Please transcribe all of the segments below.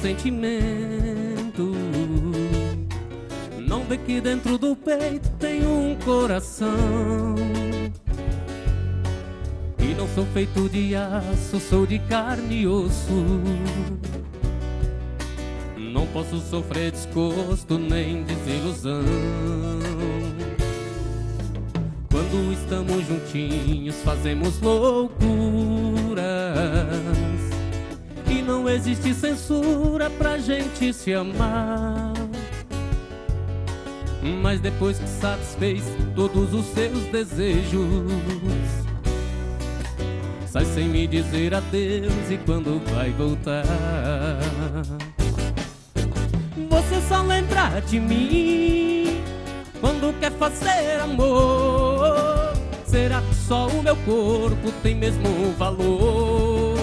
sentimento. Não vê que dentro do peito tem um coração. E não sou feito de aço, sou de carne e osso. Não posso sofrer desgosto nem desilusão. Quando estamos juntinhos fazemos loucuras e não existe censura pra gente se amar. Mas depois que satisfez todos os seus desejos, sai sem me dizer adeus e quando vai voltar. Você só lembra de mim quando quer fazer amor. Será que só o meu corpo tem mesmo valor?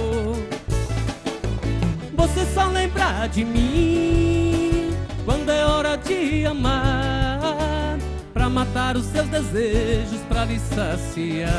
Você só lembra de mim quando é hora de amar, pra matar os seus desejos, pra lhe saciar.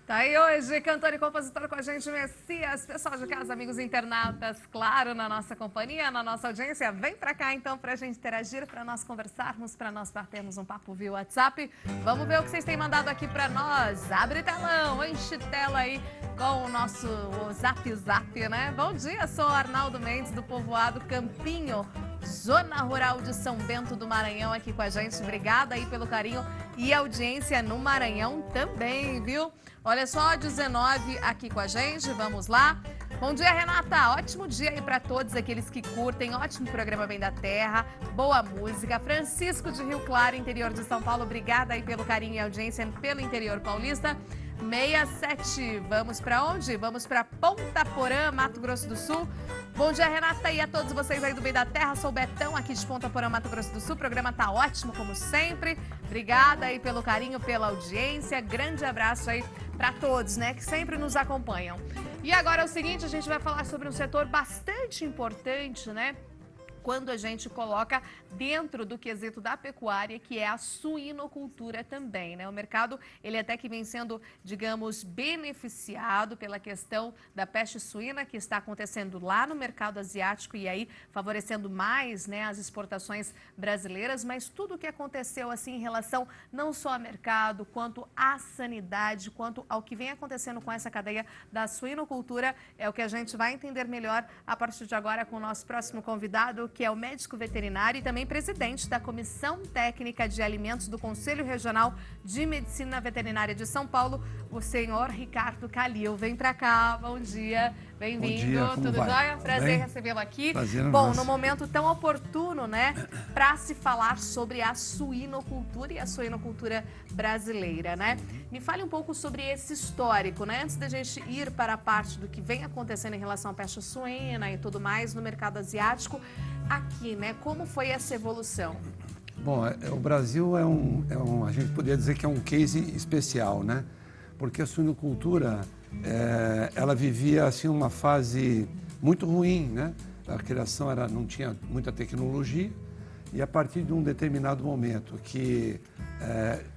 Tá aí hoje, cantor e compositor com a gente, Messias. Pessoal de casa, amigos internautas, claro, na nossa companhia, na nossa audiência. Vem pra cá, então, pra gente interagir, pra nós conversarmos, pra nós batermos um papo via WhatsApp. Vamos ver o que vocês têm mandado aqui pra nós. Abre telão, enche tela aí com o nosso Zap Zap, né? Bom dia, sou Arnaldo Mendes, do povoado Campinho, Zona Rural de São Bento do Maranhão, aqui com a gente. Obrigada aí pelo carinho e audiência no Maranhão também, viu? Olha só, 19 aqui com a gente, vamos lá. Bom dia, Renata. Ótimo dia aí para todos aqueles que curtem. Ótimo programa Bem da Terra, boa música. Francisco de Rio Claro, interior de São Paulo. Obrigada aí pelo carinho e audiência pelo interior paulista. 67, vamos para onde? Vamos para Ponta Porã, Mato Grosso do Sul. Bom dia, Renata, e a todos vocês aí do Bem da Terra. Sou o Betão, aqui de Ponta Porã, Mato Grosso do Sul. O programa tá ótimo, como sempre. Obrigada aí pelo carinho, pela audiência. Grande abraço aí para todos, né, que sempre nos acompanham. E agora é o seguinte, a gente vai falar sobre um setor bastante importante, né? Quando a gente coloca dentro do quesito da pecuária, que é a suinocultura também, né? O mercado, ele até que vem sendo, digamos, beneficiado pela questão da peste suína que está acontecendo lá no mercado asiático e aí favorecendo mais, né, as exportações brasileiras, mas tudo o que aconteceu assim em relação não só ao mercado, quanto à sanidade, quanto ao que vem acontecendo com essa cadeia da suinocultura, é o que a gente vai entender melhor a partir de agora com o nosso próximo convidado, que é o médico veterinário e também presidente da Comissão Técnica de Alimentos do Conselho Regional de Medicina Veterinária de São Paulo, o senhor Ricardo Calil. Vem para cá, bom dia, bem-vindo, tudo jóia? Prazer recebê-lo aqui. Bom, no momento tão oportuno, né, para se falar sobre a suinocultura e a suinocultura brasileira, né? Me fale um pouco sobre esse histórico, né? Antes da gente ir para a parte do que vem acontecendo em relação à peste suína e tudo mais no mercado asiático, aqui, né? Como foi essa evolução? Bom, o Brasil a gente poderia dizer que é um case especial, né? Porque a suinocultura, ela vivia assim uma fase muito ruim, né? A criação não tinha muita tecnologia e a partir de um determinado momento que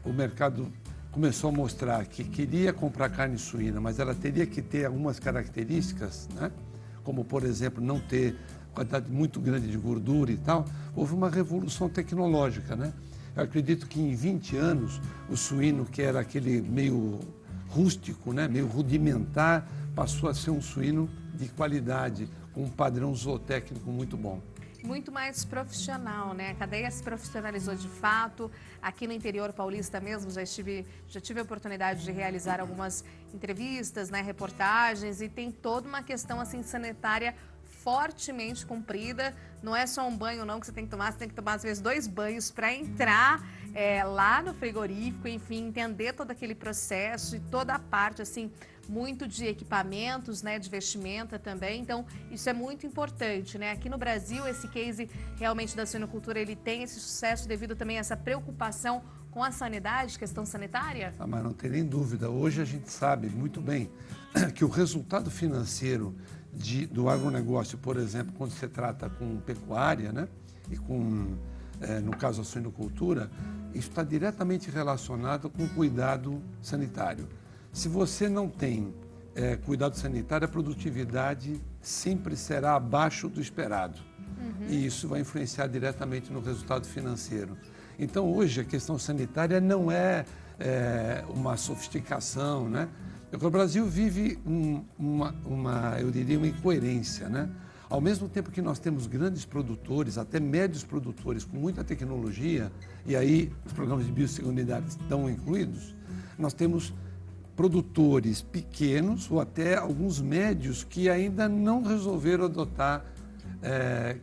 o mercado começou a mostrar que queria comprar carne suína, mas ela teria que ter algumas características, né? Como, por exemplo, não ter quantidade muito grande de gordura e tal, houve uma revolução tecnológica, né? Eu acredito que em 20 anos, o suíno, que era aquele meio rústico, né, meio rudimentar, passou a ser um suíno de qualidade, com um padrão zootécnico muito bom. Muito mais profissional, né? A cadeia se profissionalizou de fato. Aqui no interior paulista mesmo, já tive a oportunidade de realizar algumas entrevistas, né, reportagens, e tem toda uma questão assim sanitária fortemente cumprida. Não é só um banho não que você tem que tomar às vezes 2 banhos para entrar lá no frigorífico, enfim, entender todo aquele processo e toda a parte assim muito de equipamentos, né, de vestimenta também. Então, isso é muito importante, né? Aqui no Brasil, esse case realmente da suinocultura, ele tem esse sucesso devido também a essa preocupação com a sanidade, questão sanitária? Ah, mas não tem nem dúvida. Hoje a gente sabe muito bem que o resultado financeiro do agronegócio, por exemplo, quando se trata com pecuária, né, e com, no caso, a suinocultura, isso está diretamente relacionado com o cuidado sanitário. Se você não tem cuidado sanitário, a produtividade sempre será abaixo do esperado. E isso vai influenciar diretamente no resultado financeiro. Então, hoje, a questão sanitária não é, uma sofisticação, né? O Brasil vive eu diria, uma incoerência, né? Ao mesmo tempo que nós temos grandes produtores, até médios produtores com muita tecnologia, e aí os programas de biosseguridade estão incluídos, nós temos produtores pequenos ou até alguns médios que ainda não resolveram adotar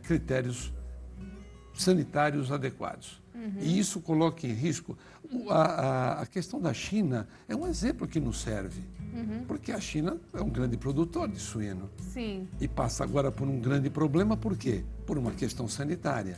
critérios sanitários adequados. E isso coloca em risco. A questão da China é um exemplo que nos serve, porque a China é um grande produtor de suíno. Sim. E passa agora por um grande problema, por quê? Por uma questão sanitária.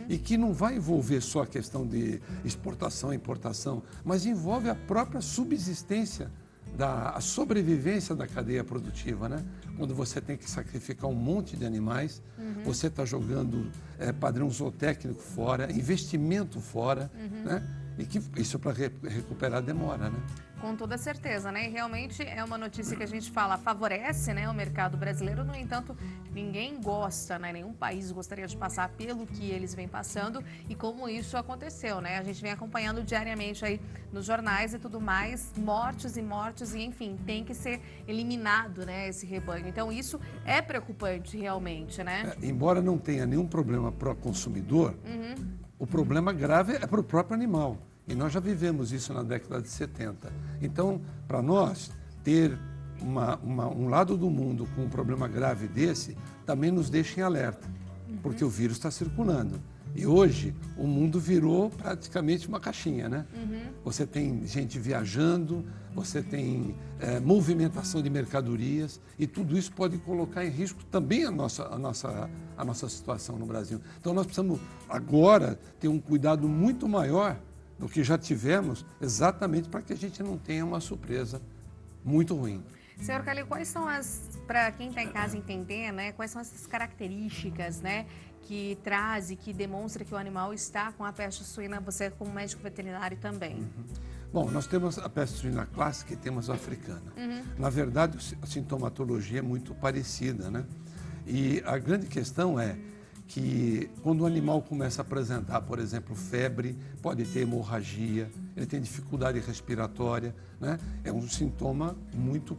E que não vai envolver só a questão de exportação e importação, mas envolve a própria subsistência, a sobrevivência da cadeia produtiva, né? Quando você tem que sacrificar um monte de animais, você está jogando padrão zootécnico fora, investimento fora, né? E que isso para recuperar demora, né? Com toda certeza, né? E realmente é uma notícia que a gente fala, favorece, né, o mercado brasileiro. No entanto, ninguém gosta, né? Nenhum país gostaria de passar pelo que eles vêm passando e como isso aconteceu, né? A gente vem acompanhando diariamente aí nos jornais e tudo mais, mortes e enfim, tem que ser eliminado, né, esse rebanho. Então isso é preocupante realmente, né? Embora não tenha nenhum problema para o consumidor, o problema grave é para o próprio animal. E nós já vivemos isso na década de 70. Então, para nós, ter um lado do mundo com um problema grave desse, também nos deixa em alerta, porque o vírus está circulando. E hoje, o mundo virou praticamente uma caixinha, né? Você tem gente viajando, você tem movimentação de mercadorias, e tudo isso pode colocar em risco também a nossa situação no Brasil. Então, nós precisamos agora ter um cuidado muito maior do que já tivemos, exatamente para que a gente não tenha uma surpresa muito ruim. Senhor Calil, quais são para quem está em casa entender, né, quais são essas características, né, que traz e que demonstra que o animal está com a peste suína, você como médico veterinário também? Bom, nós temos a peste suína clássica e temos a africana. Na verdade, a sintomatologia é muito parecida, né? E a grande questão é que quando o animal começa a apresentar, por exemplo, febre, pode ter hemorragia, ele tem dificuldade respiratória, né? É um sintoma muito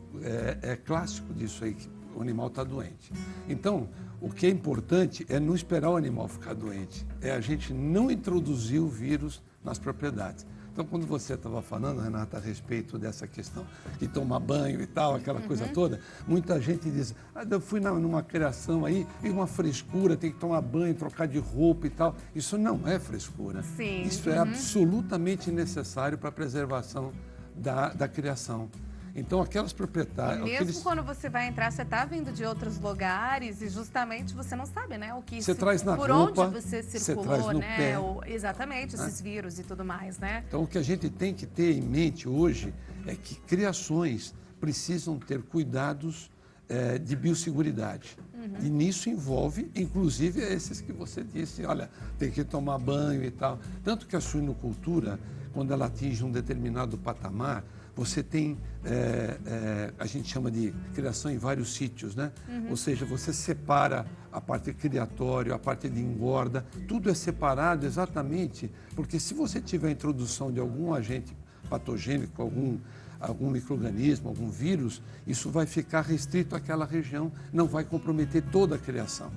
clássico disso aí, que o animal está doente. Então, o que é importante é não esperar o animal ficar doente, é a gente não introduzir o vírus nas propriedades. Então, quando você estava falando, Renata, a respeito dessa questão de tomar banho e tal, aquela coisa toda, muita gente diz, eu fui numa criação aí, e uma frescura, tem que tomar banho, trocar de roupa e tal. Isso não é frescura. Sim. Isso é absolutamente necessário para a preservação da criação. Então, aquelas proprietárias... Mesmo quando você vai entrar, você está vindo de outros lugares e justamente você não sabe, né? O que você traz na por roupa, onde você circulou, traz no né? pé, exatamente, esses vírus e tudo mais, né? Então, o que a gente tem que ter em mente hoje é que criações precisam ter cuidados de biosseguridade. E nisso envolve, inclusive, esses que você disse, olha, tem que tomar banho e tal. Tanto que a suinocultura, quando ela atinge um determinado patamar, você tem, a gente chama de criação em vários sítios, né? Ou seja, você separa a parte criatória, a parte de engorda, tudo é separado exatamente, porque se você tiver a introdução de algum agente patogênico, algum micro-organismo, algum vírus, isso vai ficar restrito àquela região, não vai comprometer toda a criação.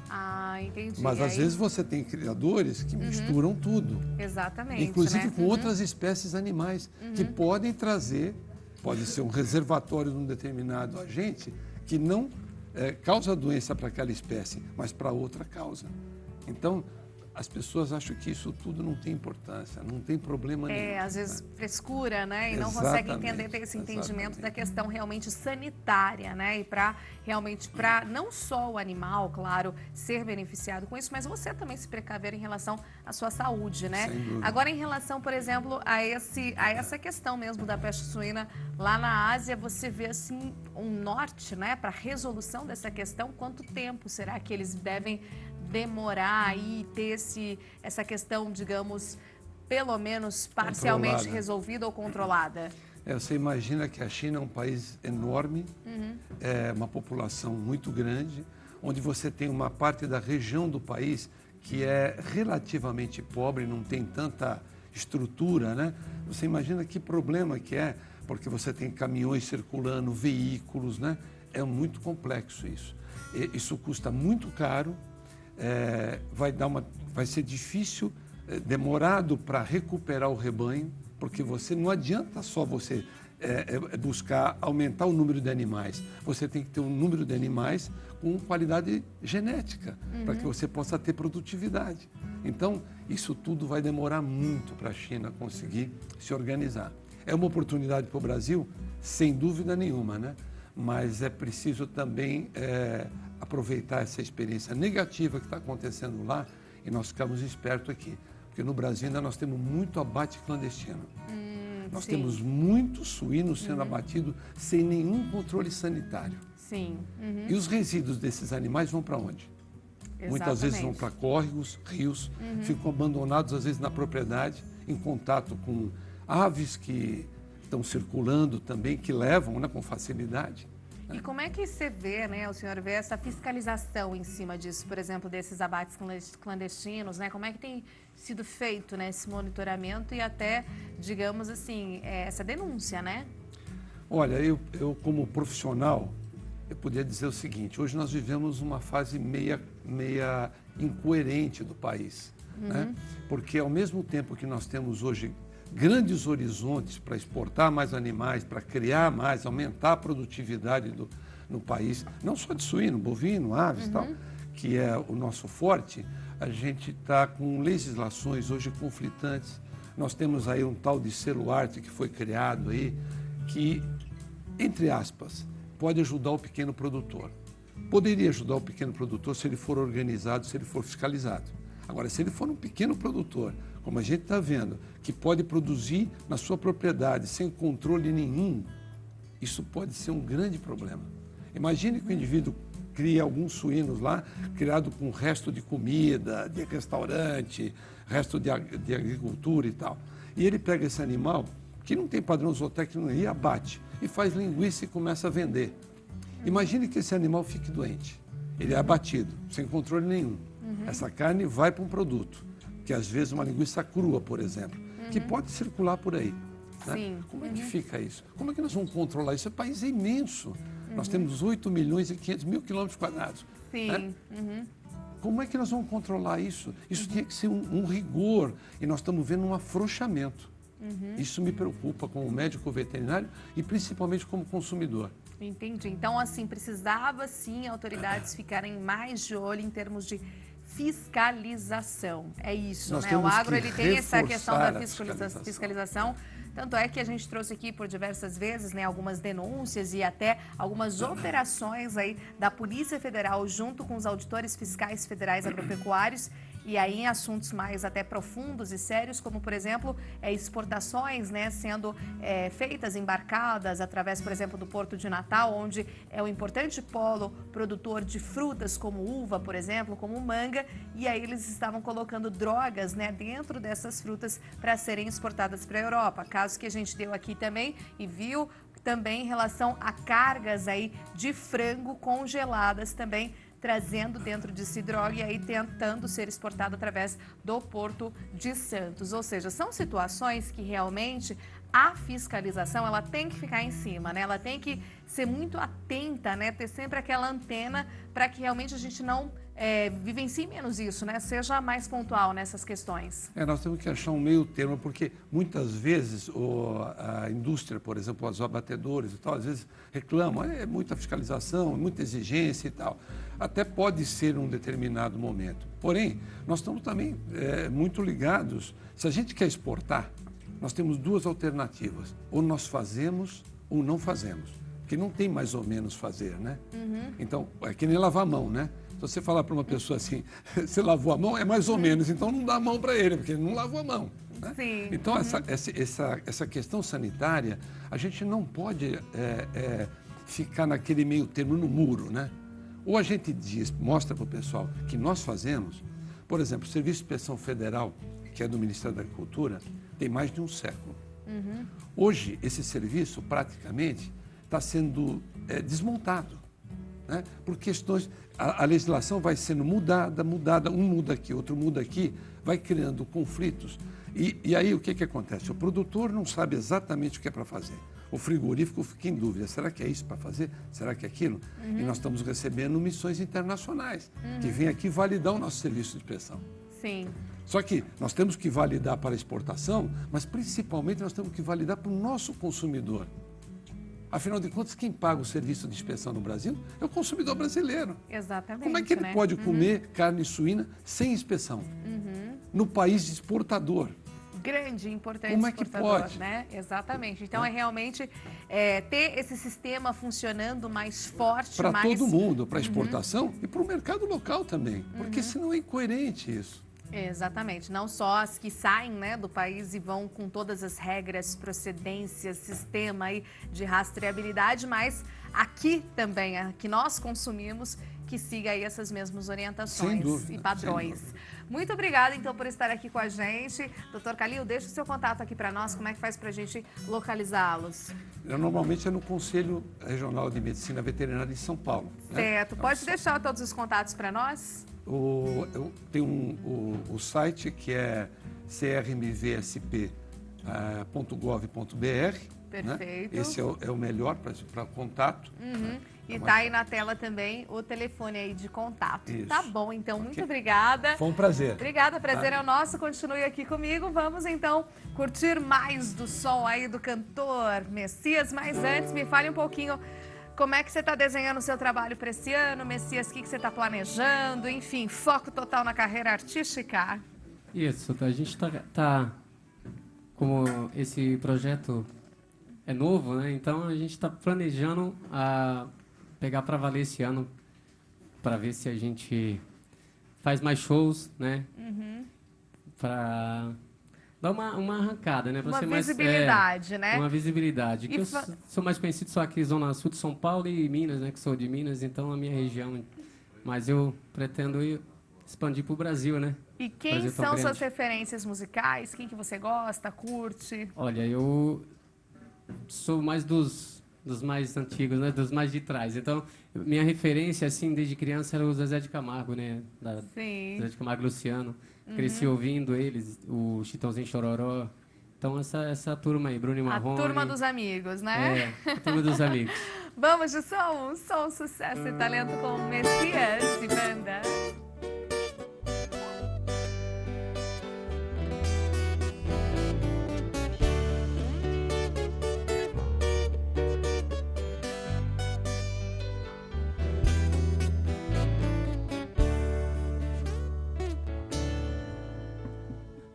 Ah, entendi. Mas às vezes você tem criadores que misturam tudo. Exatamente. Inclusive né? com outras espécies animais, que podem trazer, pode ser um reservatório de um determinado agente que não causa doença para aquela espécie, mas para outra causa. Então, as pessoas acham que isso tudo não tem importância, não tem problema nenhum. Às vezes frescura, né? E não Exatamente, consegue entender, ter esse entendimento exatamente. da questão realmente sanitária, né? E para não só o animal, claro, ser beneficiado com isso, mas você também se precaver em relação à sua saúde, né? Sem dúvida. Agora, em relação, por exemplo, a essa questão mesmo da peste suína, lá na Ásia, você vê assim um norte, né? Para a resolução dessa questão, quanto tempo será que eles devem demorar e ter essa questão, digamos, pelo menos parcialmente Controlada. resolvida ou controlada? Você imagina que a China é um país enorme, é uma população muito grande, onde você tem uma parte da região do país que é relativamente pobre, não tem tanta estrutura, né? Você imagina que problema que é, porque você tem caminhões circulando, veículos, né? É muito complexo isso. Isso custa muito caro, vai ser difícil, demorado para recuperar o rebanho, porque você não adianta só você buscar aumentar o número de animais. Você tem que ter um número de animais com qualidade genética, para que você possa ter produtividade. Então, isso tudo vai demorar muito para a China conseguir se organizar. É uma oportunidade para o Brasil, sem dúvida nenhuma, né? Mas é preciso também aproveitar essa experiência negativa que está acontecendo lá e nós ficamos espertos aqui. Porque no Brasil ainda nós temos muito abate clandestino. Nós temos muitos suínos sendo abatidos sem nenhum controle sanitário. Sim. E os resíduos desses animais vão para onde? Exatamente. Muitas vezes vão para córregos, rios, ficam abandonados às vezes na propriedade, em contato com aves que estão circulando também, que levam, né, com facilidade. E como é que você vê, né, o senhor vê essa fiscalização em cima disso, por exemplo, desses abates clandestinos, né? Como é que tem sido feito, né, esse monitoramento e até, digamos assim, essa denúncia, né? Olha, eu como profissional, eu poderia dizer o seguinte: hoje nós vivemos uma fase meia incoerente do país, né? Porque ao mesmo tempo que nós temos hoje grandes horizontes para exportar mais animais, para criar mais, aumentar a produtividade no país, não só de suíno, bovino, aves e tal, que é o nosso forte, a gente está com legislações hoje conflitantes. Nós temos aí um tal de selo arte que foi criado aí, que, entre aspas, pode ajudar o pequeno produtor. Poderia ajudar o pequeno produtor se ele for organizado, se ele for fiscalizado. Agora, se ele for um pequeno produtor, como a gente está vendo, que pode produzir na sua propriedade sem controle nenhum, isso pode ser um grande problema. Imagine que o indivíduo cria alguns suínos lá, criado com resto de comida, de restaurante, resto de agricultura e tal. E ele pega esse animal, que não tem padrão zootécnico, e abate, e faz linguiça e começa a vender. Imagine que esse animal fique doente. Ele é abatido, sem controle nenhum. Essa carne vai para um produto, que às vezes uma linguiça crua, por exemplo, que pode circular por aí. Né? Sim. Como é que fica isso? Como é que nós vamos controlar isso? O país é imenso. Nós temos 8 milhões e 500 mil quilômetros quadrados. Sim. Né? Como é que nós vamos controlar isso? Isso tinha que ser um rigor, e nós estamos vendo um afrouxamento. Isso me preocupa como médico veterinário e principalmente como consumidor. Entendi. Então, assim, precisava sim autoridades ficarem mais de olho em termos de fiscalização. É isso, Nós né? O agro que ele tem essa questão da reforçar a fiscalização. Tanto é que a gente trouxe aqui por diversas vezes, né, algumas denúncias e até algumas operações aí da Polícia Federal junto com os auditores fiscais federais agropecuários. E aí em assuntos mais até profundos e sérios, como, por exemplo, exportações, né, sendo feitas, embarcadas através, por exemplo, do Porto de Natal, onde é um importante polo produtor de frutas como uva, por exemplo, como manga, e aí eles estavam colocando drogas, né, dentro dessas frutas para serem exportadas para a Europa. Caso que a gente deu aqui também e viu também em relação a cargas aí de frango congeladas também, trazendo dentro de si droga e aí tentando ser exportado através do Porto de Santos. Ou seja, são situações que realmente a fiscalização ela tem que ficar em cima, né? Ela tem que ser muito atenta, né? Ter sempre aquela antena para que realmente a gente não vivencie menos isso, né? Seja mais pontual nessas questões. Nós temos que achar um meio termo, porque muitas vezes a indústria, por exemplo, os abatedores e tal, às vezes reclamam, muita fiscalização, muita exigência e tal. Até pode ser um determinado momento. Porém, nós estamos também muito ligados. Se a gente quer exportar, nós temos duas alternativas. Ou nós fazemos ou não fazemos. Porque não tem mais ou menos fazer, né? Então, é que nem lavar a mão, né? Se você falar para uma pessoa assim, você lavou a mão, é mais ou menos, então não dá a mão para ele, porque ele não lavou a mão. Né? Sim. Então, essa questão sanitária, a gente não pode ficar naquele meio termo, no muro, né? Ou a gente mostra para o pessoal que nós fazemos, por exemplo, o Serviço de Inspeção Federal, que é do Ministério da Agricultura, tem mais de um século. Hoje, esse serviço praticamente está sendo desmontado, né? Por questões... A legislação vai sendo mudada, um muda aqui, outro muda aqui, vai criando conflitos. E aí o que acontece? O produtor não sabe exatamente o que é para fazer. O frigorífico fica em dúvida, será que é isso para fazer? Será que é aquilo? E nós estamos recebendo missões internacionais, que vêm aqui validar o nosso serviço de inspeção. Sim. Só que nós temos que validar para exportação, mas principalmente nós temos que validar para o nosso consumidor. Afinal de contas, quem paga o serviço de inspeção no Brasil é o consumidor brasileiro. Exatamente. Como é que ele pode comer carne suína sem inspeção? No país exportador. Grande, importante Como é que exportador, pode? né? Exatamente. Então, é realmente ter esse sistema funcionando mais forte, Para mais... todo mundo, para exportação e para o mercado local também. Porque senão é incoerente isso. Exatamente. Não só as que saem, né, do país e vão com todas as regras, procedências, sistema aí de rastreabilidade, mas aqui também, a que nós consumimos, que siga aí essas mesmas orientações Sem dúvida, e padrões. sem dúvida. Muito obrigada, então, por estar aqui com a gente. Doutor Calil, deixa o seu contato aqui para nós, como é que faz para a gente localizá-los? Normalmente é no Conselho Regional de Medicina Veterinária de São Paulo. Certo. Né? Pode deixar todos os contatos para nós? Tem o site que é crmvsp.gov.br. Perfeito. Né? Esse é o melhor para contato. E tá aí na tela também o telefone aí de contato. Isso. Tá bom, então, muito obrigada. Foi um prazer. Obrigada, prazer é o nosso. Continue aqui comigo. Vamos, então, curtir mais do som aí do cantor Messias. Mas antes, me fale um pouquinho como é que você está desenhando o seu trabalho para esse ano, Messias, o que você está planejando, enfim, foco total na carreira artística. Isso, a gente tá como esse projeto é novo, né? Então a gente está planejando pegar para valer esse ano, para ver se a gente faz mais shows, né? Para dar uma arrancada, né? Pra Uma ser visibilidade, né? Uma visibilidade. E Eu sou mais conhecido só aqui zona sul de São Paulo e Minas, né? Que sou de Minas, então a minha região. Mas eu pretendo expandir para o Brasil, né? E quem são suas referências musicais? Quem que você gosta, curte? Olha, eu sou mais dos mais antigos, né? Dos mais de trás. Então, minha referência, assim, desde criança era o Zezé de Camargo, né? Sim. Zezé de Camargo e Luciano. Cresci ouvindo eles, o Chitãozinho Chororó. Então, essa turma aí, Bruno e Marrone. A turma dos amigos, né? A turma dos amigos. Vamos de som, sucesso e talento com Messias e banda.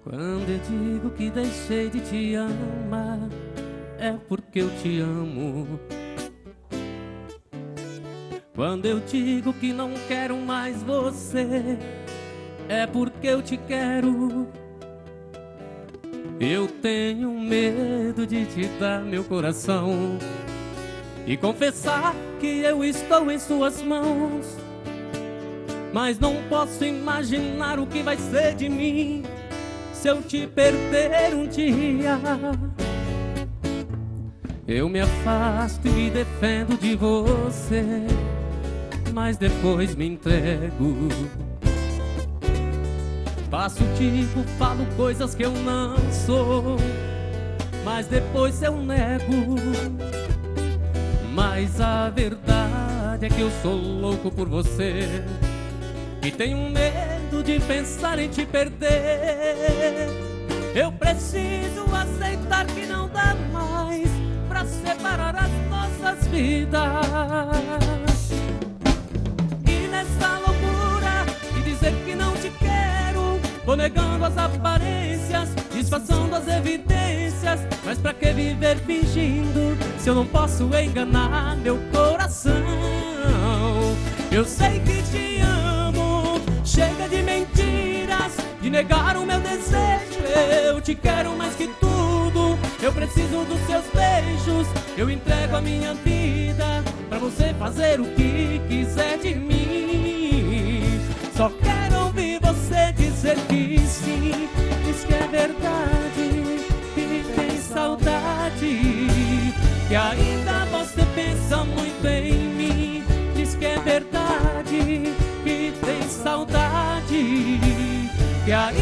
Quando eu digo que deixei de te amar, é porque eu te amo. Quando eu digo que não quero mais você, é porque eu te quero. Eu tenho medo de te dar meu coração e confessar que eu estou em suas mãos, mas não posso imaginar o que vai ser de mim se eu te perder um dia. Eu me afasto e me defendo de você, mas depois me entrego. Faço tipo, falo coisas que eu não sou, mas depois eu nego. Mas a verdade é que eu sou louco por você e tenho medo de pensar em te perder. Eu preciso aceitar que não dá mais pra separar as nossas vidas. E nessa loucura de dizer que não te quero, vou negando as aparências, disfarçando as evidências. Mas pra que viver fingindo se eu não posso enganar meu coração? Eu sei que te amo, chega de mentiras, de negar o meu desejo. Eu te quero mais que tudo, eu preciso dos seus beijos. Eu entrego a minha vida pra você fazer o que quiser de mim. Só quero ouvir você dizer que sim, diz que é verdade, que tem saudade. que ainda você pensa muito em mim. Diz que é verdade, que tem saudade, que ainda